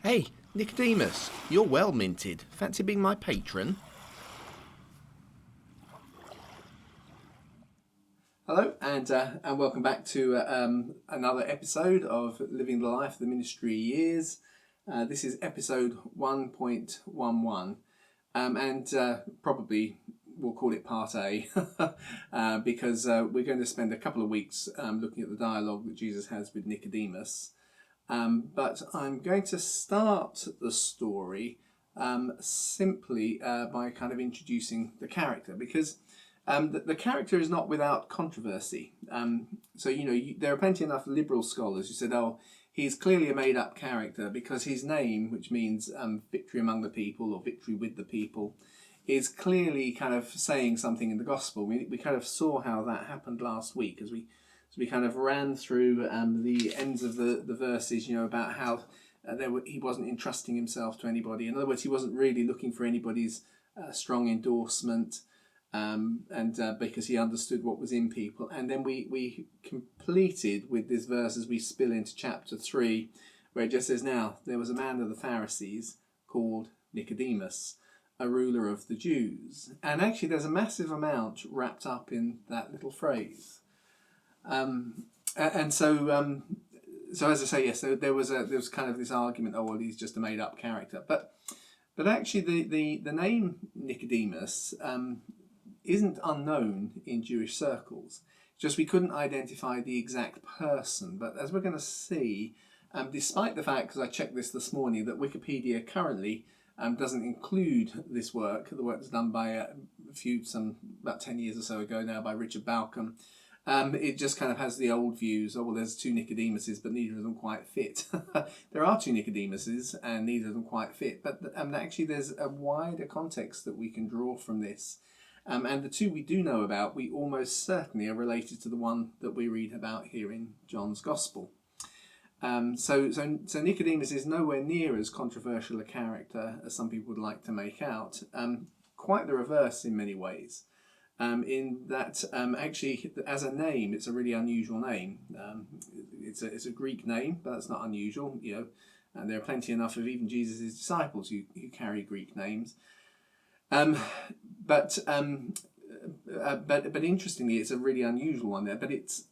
Hey, Nicodemus, you're well minted. Fancy being my patron? Hello, and welcome back to another episode of Living the Life of the Ministry Years. This is episode 1.11, and probably we'll call it part A, because we're going to spend a couple of weeks looking at the dialogue that Jesus has with Nicodemus. But I'm going to start the story simply by kind of introducing the character, because the character is not without controversy. So, there are plenty enough liberal scholars who said, oh, he's clearly a made-up character because his name, which means victory among the people or victory with the people, is clearly kind of saying something in the gospel. We kind of saw how that happened last week as we kind of ran through the ends of the verses, about how he wasn't entrusting himself to anybody. In other words, he wasn't really looking for anybody's strong endorsement. And because he understood what was in people. And then we completed with this verse as we spill into chapter 3, where it just says, now there was a man of the Pharisees called Nicodemus, a ruler of the Jews. And actually there's a massive amount wrapped up in that little phrase. So as I say, yes, there was kind of this argument, oh, well, he's just a made up character. But actually the name Nicodemus isn't unknown in Jewish circles. Just we couldn't identify the exact person. But as we're going to see, despite the fact, because I checked this morning, that Wikipedia currently doesn't include this work, the work that's done by about 10 years or so ago now by Richard Bauckham, it just kind of has the old views. Oh, well, there's two Nicodemuses, but neither of them quite fit. There are two Nicodemuses, and neither of them quite fit. But actually, there's a wider context that we can draw from this. And the two we do know about, we almost certainly are related to the one that we read about here in John's Gospel. So Nicodemus is nowhere near as controversial a character as some people would like to make out. Quite the reverse in many ways. In that, actually, as a name, it's a really unusual name. It's a Greek name, but that's not unusual. And there are plenty enough of even Jesus' disciples who carry Greek names. But interestingly, it's a really unusual one there.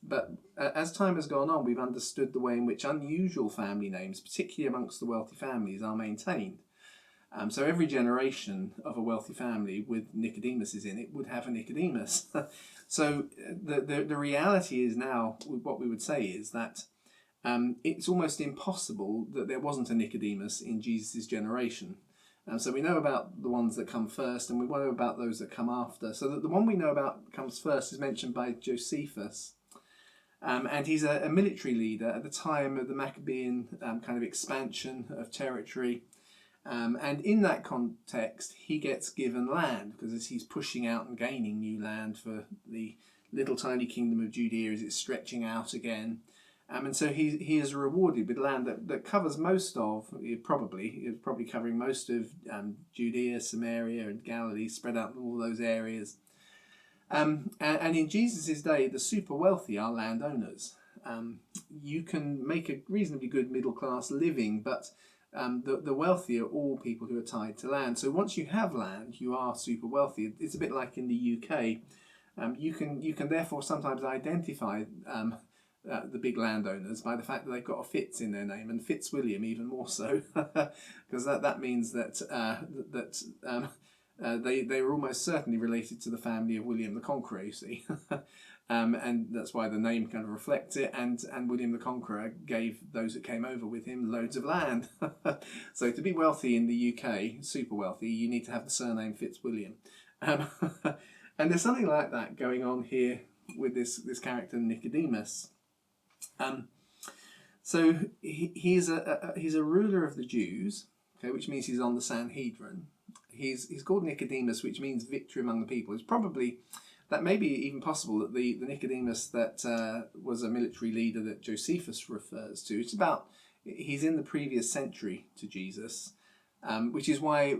But as time has gone on, we've understood the way in which unusual family names, particularly amongst the wealthy families, are maintained. So every generation of a wealthy family with Nicodemuses in it would have a Nicodemus. So the reality is now, what we would say is that it's almost impossible that there wasn't a Nicodemus in Jesus' generation. So we know about the ones that come first, and we know about those that come after. So that the one we know about comes first is mentioned by Josephus. And he's a military leader at the time of the Maccabean kind of expansion of territory. And in that context, he gets given land, because as he's pushing out and gaining new land for the little tiny kingdom of Judea as it's stretching out again. And so he is rewarded with land that covers most of, probably covering most of Judea, Samaria and Galilee, spread out in all those areas. And in Jesus' day, the super wealthy are landowners. You can make a reasonably good middle class living, but the wealthy are all people who are tied to land. So once you have land, you are super wealthy. It's a bit like in the UK. You can therefore sometimes identify the big landowners by the fact that they've got a Fitz in their name, and Fitzwilliam even more so, because that means that they were almost certainly related to the family of William the Conqueror, you see. And that's why the name kind of reflects it, and William the Conqueror gave those that came over with him loads of land. So to be wealthy in the UK, super wealthy, you need to have the surname Fitzwilliam. And there's something like that going on here with this character Nicodemus. So he's a ruler of the Jews, okay, which means he's on the Sanhedrin. He's called Nicodemus, which means victory among the people. It's probably, that may be even possible that the Nicodemus that was a military leader that Josephus refers to, he's in the previous century to Jesus, which is why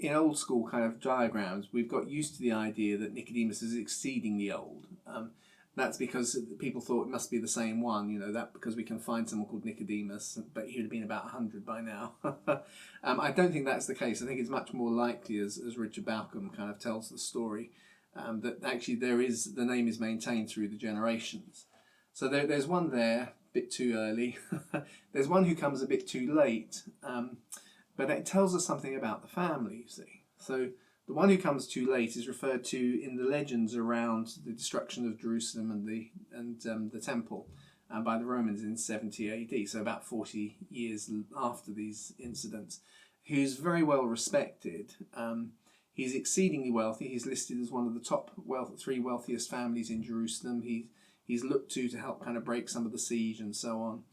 in old school kind of diagrams we've got used to the idea that Nicodemus is exceedingly old. that's because people thought it must be the same one, that because we can find someone called Nicodemus, but he would have been about 100 by now. I don't think that's the case. I think it's much more likely, as Richard Bauckham kind of tells the story, that actually the name is maintained through the generations. So there's one there, a bit too early. There's one who comes a bit too late, but it tells us something about the family, you see. So the one who comes too late is referred to in the legends around the destruction of Jerusalem and the temple by the Romans in 70 AD, so about 40 years after these incidents, who's very well respected. He's exceedingly wealthy. He's listed as one of the top three wealthiest families in Jerusalem. He's looked to help kind of break some of the siege and so on.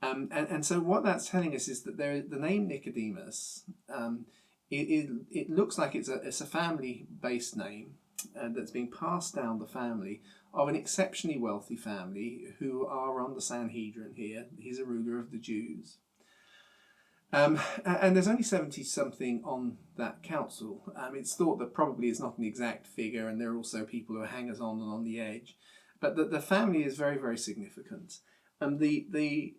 And so what that's telling us is that the name Nicodemus, it looks like it's a family-based name that's being passed down the family of an exceptionally wealthy family who are on the Sanhedrin here. He's a ruler of the Jews. And there's only 70-something on that council. It's thought that probably it's not an exact figure, and there are also people who are hangers-on and on the edge. But the family is very, very significant. The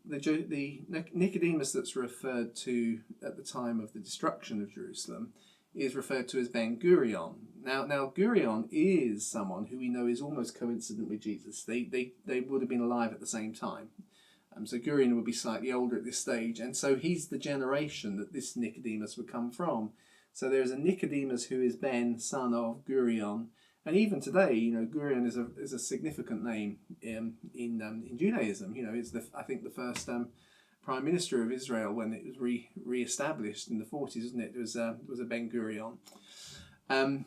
Nicodemus that's referred to at the time of the destruction of Jerusalem is referred to as Ben Gurion. Now Gurion is someone who we know is almost coincident with Jesus. They would have been alive at the same time. So Gurion would be slightly older at this stage, and so he's the generation that this Nicodemus would come from. So there's a Nicodemus who is Ben, son of Gurion. And even today, Gurion is a significant name in Judaism. It's I think the first prime minister of Israel when it was re-established in the 40s, isn't it? It was a Ben Gurion, and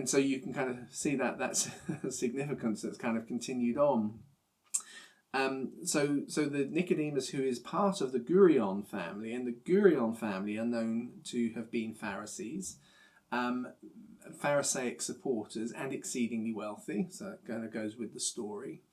so you can kind of see that's significance that's kind of continued on. So the Nicodemus who is part of the Gurion family, and the Gurion family are known to have been Pharisees. Pharisaic supporters and exceedingly wealthy, so it kind of goes with the story.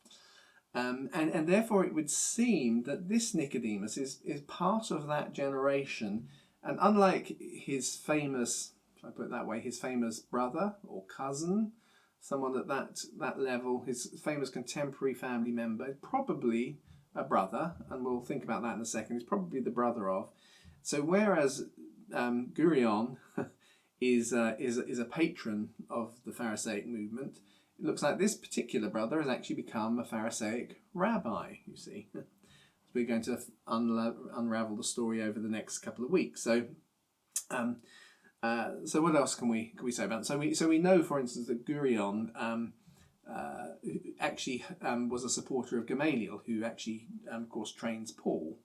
And therefore it would seem that this Nicodemus is part of that generation, and unlike his famous, if I put it that way, his famous brother or cousin, someone at that level, his famous contemporary family member, probably a brother, and we'll think about that in a second, he's probably the brother of. So whereas Gurion is a patron of the Pharisaic movement, it looks like this particular brother has actually become a Pharisaic rabbi, you see. We're going to unravel the story over the next couple of weeks. So what else can we say about it? So we know, for instance, that Gurion actually was a supporter of Gamaliel, who actually, of course, trains Paul.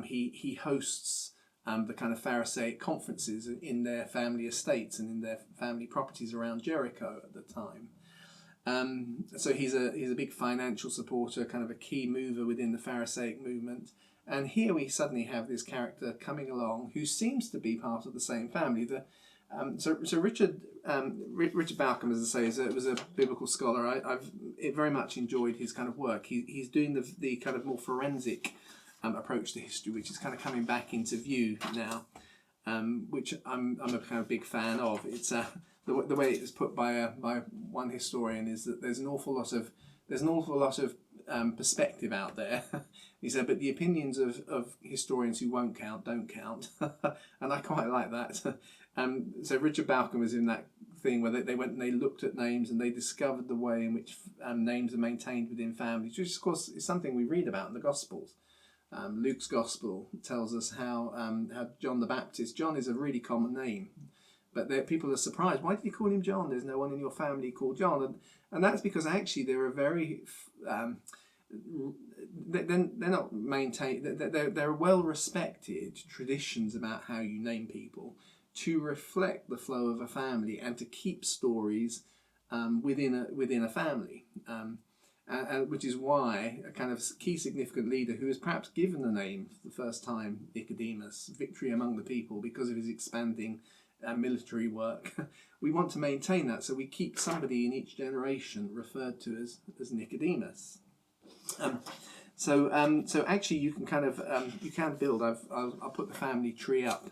He hosts the kind of Pharisaic conferences in their family estates and in their family properties around Jericho at the time. So he's a big financial supporter, kind of a key mover within the Pharisaic movement. And here we suddenly have this character coming along who seems to be part of the same family. So Richard Bauckham, as I say, was a biblical scholar. I've very much enjoyed his kind of work. He's doing the kind of more forensic approach to history, which is kind of coming back into view now, which I'm a kind of big fan of. It's the way it's put by one historian is that there's an awful lot of perspective out there. He said, but the opinions of historians who won't count don't count, and I quite like that. So Richard Bauckham was in that thing where they went and they looked at names and they discovered the way in which names are maintained within families, which of course is something we read about in the Gospels. Luke's Gospel tells us how John the Baptist, John is a really common name, but people are surprised. Why did you call him John? There's no one in your family called John. And that's because actually there are very... they're not maintained. There are well-respected traditions about how you name people to reflect the flow of a family and to keep stories within a family. Which is why a kind of key significant leader who is perhaps given the name for the first time, Nicodemus, victory among the people because of his expanding military work, we want to maintain that, so we keep somebody in each generation referred to as Nicodemus. So actually you can kind of you can build. I'll put the family tree up.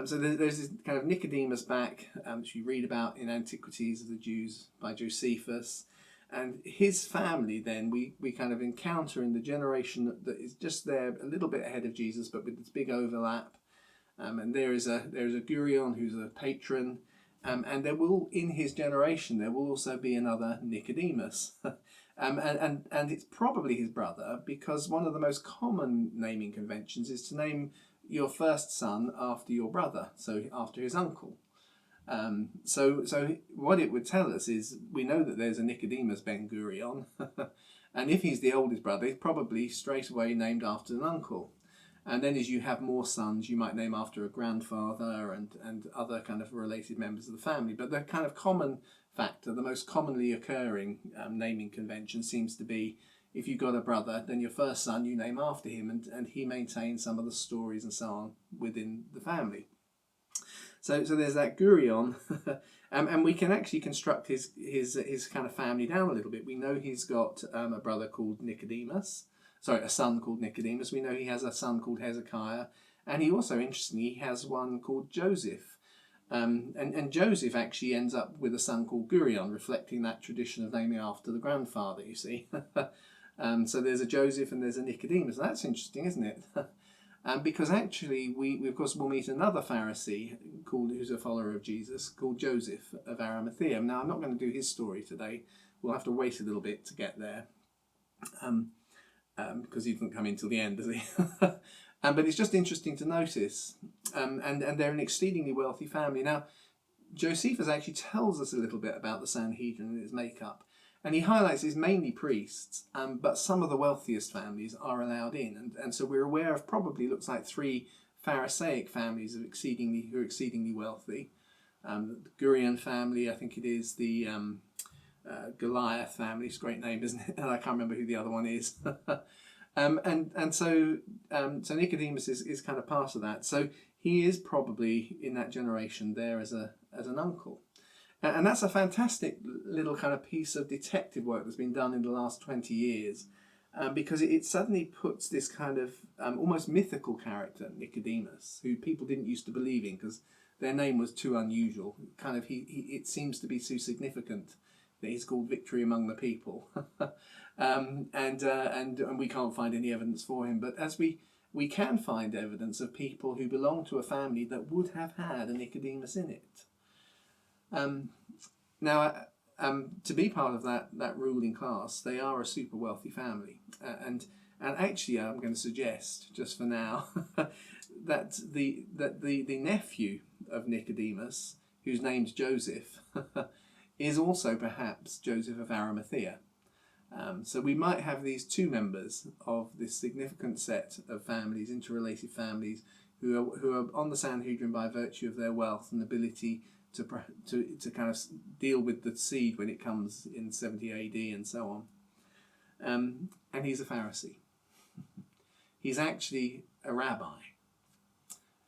So there's this kind of Nicodemus back, which you read about in Antiquities of the Jews by Josephus. And his family then we kind of encounter in the generation that is just there a little bit ahead of Jesus, but with this big overlap. And there is a Gurion who's a patron, and there will, in his generation, there will also be another Nicodemus. And it's probably his brother, because one of the most common naming conventions is to name your first son after your brother, so after his uncle. So what it would tell us is we know that there's a Nicodemus Ben Gurion, and if he's the oldest brother, he's probably straight away named after an uncle. And then as you have more sons, you might name after a grandfather and other kind of related members of the family. But the kind of common factor, the most commonly occurring naming convention seems to be, if you've got a brother, then your first son you name after him, and he maintains some of the stories and so on within the family. So there's that Gurion, and we can actually construct his kind of family down a little bit. We know he's got a brother called Nicodemus. Sorry, a son called Nicodemus. We know he has a son called Hezekiah, and he also, interestingly, has one called Joseph. And Joseph actually ends up with a son called Gurion, reflecting that tradition of naming after the grandfather, you see. So there's a Joseph and there's a Nicodemus. That's interesting, isn't it? Because actually, we of course will meet another Pharisee who's a follower of Jesus, called Joseph of Arimathea. Now, I'm not going to do his story today. We'll have to wait a little bit to get there. Because he doesn't come in till the end, does he? But it's just interesting to notice. And they're an exceedingly wealthy family. Now, Josephus actually tells us a little bit about the Sanhedrin and its makeup. And he highlights it's mainly priests, but some of the wealthiest families are allowed in. And so we're aware of probably, looks like, 3 Pharisaic families who are exceedingly wealthy. The Gurion family, I think it is, the Goliath family. It's a great name, isn't it? And I can't remember who the other one is. So Nicodemus is kind of part of that. So he is probably in that generation there as an uncle. And that's a fantastic little kind of piece of detective work that's been done in the last 20 years, because it suddenly puts this kind of almost mythical character, Nicodemus, who people didn't used to believe in because their name was too unusual. Kind of it seems to be too significant that he's called Victory Among the People. And we can't find any evidence for him. But as we can find evidence of people who belong to a family that would have had a Nicodemus in it. Now, to be part of that ruling class, they are a super wealthy family. And actually, I'm going to suggest, just for now, that the nephew of Nicodemus, whose name's Joseph, is also perhaps Joseph of Arimathea. So we might have these 2 members of this significant set of families, interrelated families, who are on the Sanhedrin by virtue of their wealth and ability to kind of deal with the seed when it comes in 70 AD and so on. And he's a Pharisee. He's actually a rabbi.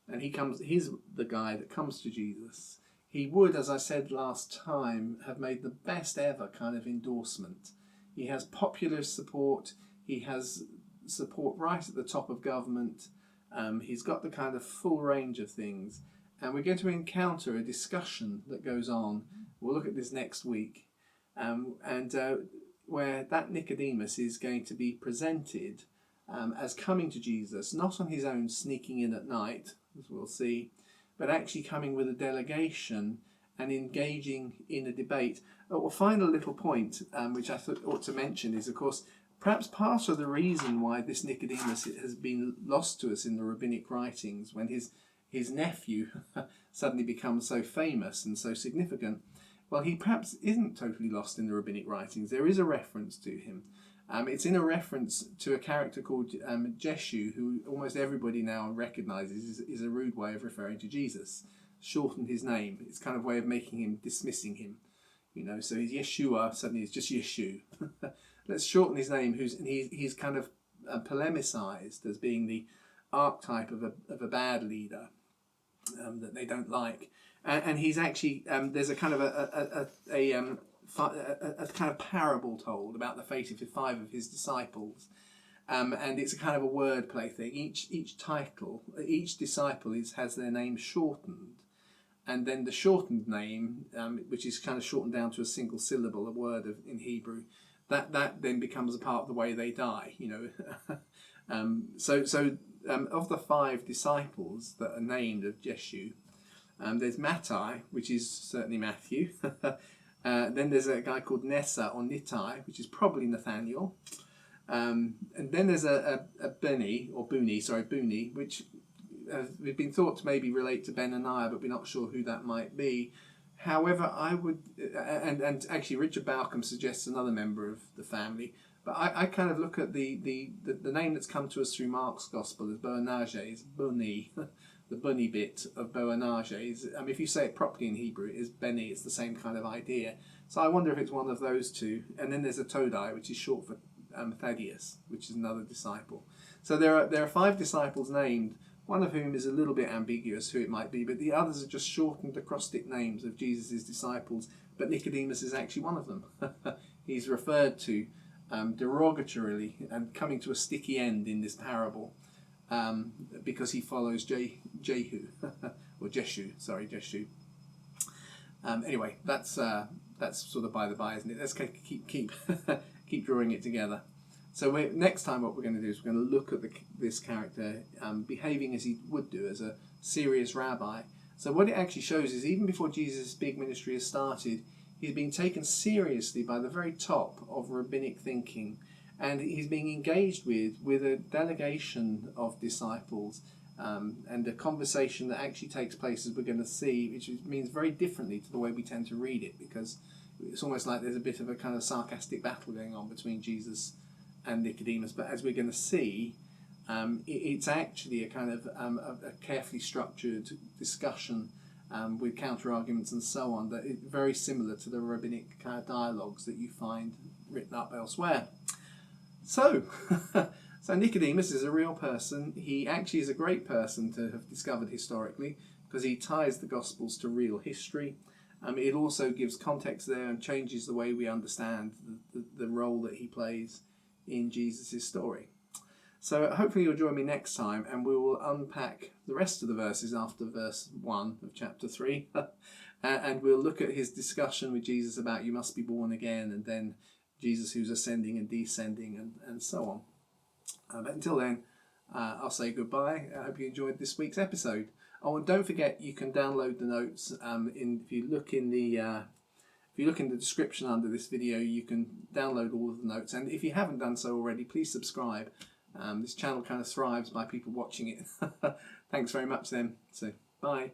And he's the guy that comes to Jesus. He would, as I said last time, have made the best ever kind of endorsement. He has popular support. He has support right at the top of government. He's got the kind of full range of things. And we're going to encounter a discussion that goes on. We'll look at this next week. Where that Nicodemus is going to be presented as coming to Jesus, not on his own sneaking in at night, as we'll see, but actually coming with a delegation and engaging in a debate. A final little point, which I thought ought to mention, is, of course, perhaps part of the reason why this Nicodemus has been lost to us in the rabbinic writings, when his nephew suddenly becomes so famous and so significant. Well, he perhaps isn't totally lost in the rabbinic writings. There is a reference to him. It's in a reference to a character called Yeshu, who almost everybody now recognises is a rude way of referring to Jesus. Shorten his name. It's kind of a way of dismissing him. So he's Yeshua, suddenly it's just Yeshu. Let's shorten his name. He's kind of polemicized as being the archetype of a bad leader that they don't like. And he's actually there's a kind of a kind of parable told about the fate of 5 of his disciples, and it's a kind of a wordplay thing. Each disciple has their name shortened, and then the shortened name, which is kind of shortened down to a single syllable, a word in Hebrew, that then becomes a part of the way they die. Of the 5 disciples that are named of Yeshu, there's Mattai, which is certainly Matthew. Then there's a guy called Nessa or Nittai, which is probably Nathaniel. And then there's a Buni, which we've been thought to maybe relate to Benaniah, but we're not sure who that might be. However, I would, and actually Richard Bauckham suggests another member of the family, but I kind of look at the name that's come to us through Mark's Gospel as Boanerges, Buni, the Buni bit of Boanerges. If you say it properly in Hebrew, it is Beni, it's the same kind of idea. So I wonder if it's one of those two. And then there's a Todai, which is short for Thaddeus, which is another disciple. So there are 5 disciples named, one of whom is a little bit ambiguous who it might be, but the others are just shortened acrostic names of Jesus' disciples, but Nicodemus is actually one of them. He's referred to derogatorily and coming to a sticky end in this parable because he follows Jehu, or Yeshu. Anyway, that's sort of by the by, isn't it? Let's keep drawing it together. So next time what we're going to do is we're going to look at this character behaving as he would do as a serious rabbi. So what it actually shows is even before Jesus' big ministry has started, he's being taken seriously by the very top of rabbinic thinking, and he's being engaged with a delegation of disciples and a conversation that actually takes place, as we're going to see, which means very differently to the way we tend to read it, because it's almost like there's a bit of a kind of sarcastic battle going on between Jesus and Nicodemus, but as we're going to see, it's actually a kind of a carefully structured discussion with counter arguments and so on that is very similar to the rabbinic kind of dialogues that you find written up elsewhere. So Nicodemus is a real person. He actually is a great person to have discovered historically because he ties the Gospels to real history. It also gives context there and changes the way we understand the role that he plays in Jesus' story. So hopefully you'll join me next time and we will unpack the rest of the verses after verse 1 of chapter 3 and we'll look at his discussion with Jesus about you must be born again, and then Jesus who's ascending and descending and so on. But until then, I'll say goodbye. I hope you enjoyed this week's episode. Oh, and don't forget you can download the notes. If you look in the description under this video, you can download all of the notes. And if you haven't done so already, please subscribe. This channel kind of thrives by people watching it. Thanks very much then. So, bye.